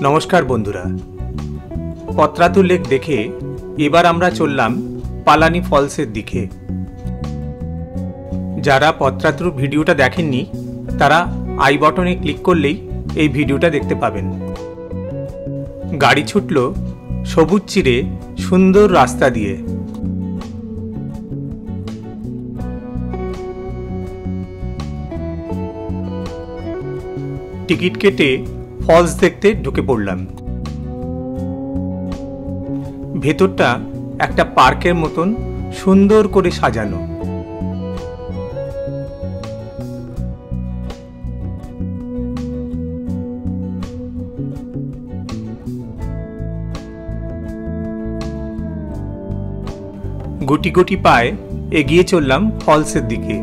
नमस्कार बंधुरा पत्रातु लेक देखे एबार आमरा चललाम पालानी फल्सेर दिके। जारा पत्रातुर भिडियोटा देखेननि तारा आई बटने क्लिक करलेई एई भिडियोटा देखते पाबेन। गाड़ी छुटलो सबुज चिरे सुंदर रास्ता दिए। टिकिट केटे फल्स देखते ढुके पड़लाम। भेतरटा एकटा पार्केर मतन सुंदर करे साजानो। गुटी गुटी पाए एगिए चललाम फल्सेर दिके।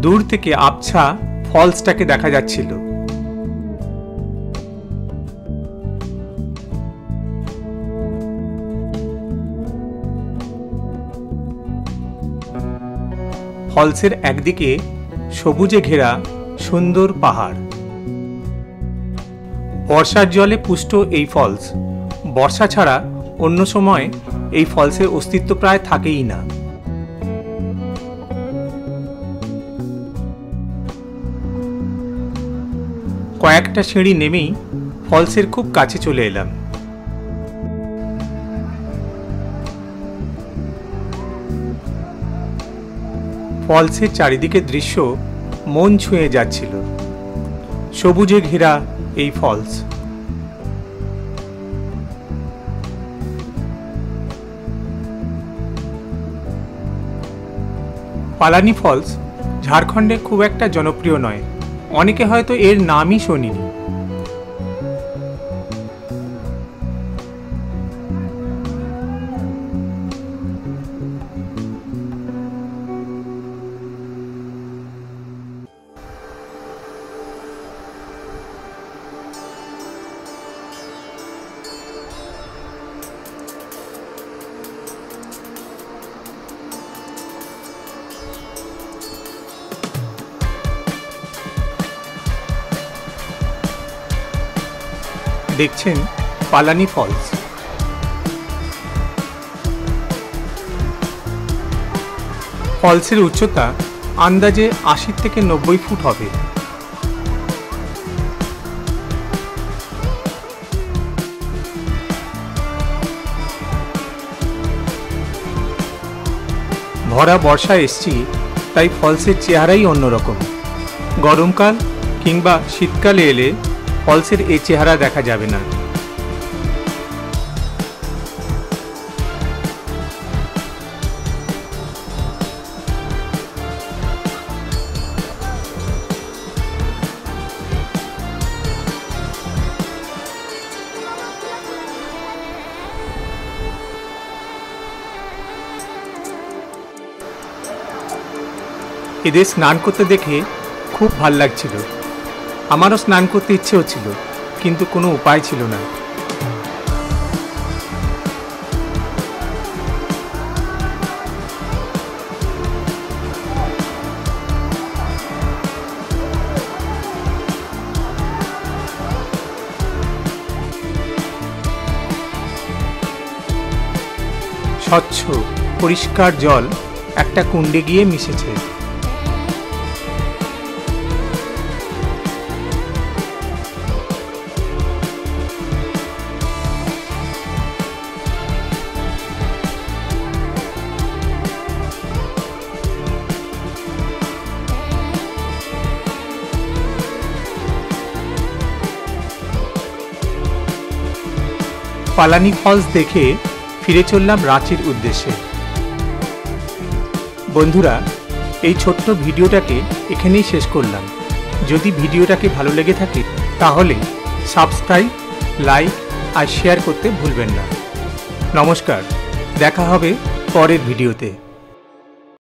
दूर थेके आबछा फल्सटाके देखा जाच्छिलो। फल्सेर एकदिके सबुजे घेरा सुंदर पहाड़। बर्षार जले पुष्ट एई फल्स बर्षा छाड़ा अन्य समय एई फल्सेर अस्तित्व प्राय थाकेई ना। कयेकटा सीढ़ी नेमेई फल्सेर खूब काछे चले एलाम। फल्सेर चारिदिके दृश्य मन छुঁয়ে যাচ্ছিল। सबुजे घेरा এই फल्स। पालानी फल्स झारखंडे खूब एकटा जनप्रिय नय। अनेके हयतो एर नामई शोनेনি। देखছেন पालानी फल्स। फल्सेर उच्चता आंदाजे 80 থেকে 90 फुट হবে। भरा बर्षा एসেছি তাই फल्सेर চেহারাই অন্যরকম। গরমকাল কিংবা শীতকালে এলে फल्सेर ए चेहरा देखा जाबे ना। एদের स्नान करते देखे खूब भालो लागछिलो। आमारो स्नान करते इच्छे हच्छिलो किन्तु कोनो उपाय छिलो ना। स्वच्छ परिष्कार जल एकटा कुंडे गिये मिशेছে। पालानी फल्स देखे फिरे चललाम रांचिर उद्देश्ये। बंधुरा এই ছোট্ট ভিডিওটাকে এখানেই শেষ করলাম। যদি ভিডিওটাকে ভালো লেগে থাকে তাহলে সাবস্ক্রাইব, লাইক আর শেয়ার করতে ভুলবেন না। নমস্কার, দেখা হবে পরের ভিডিওতে।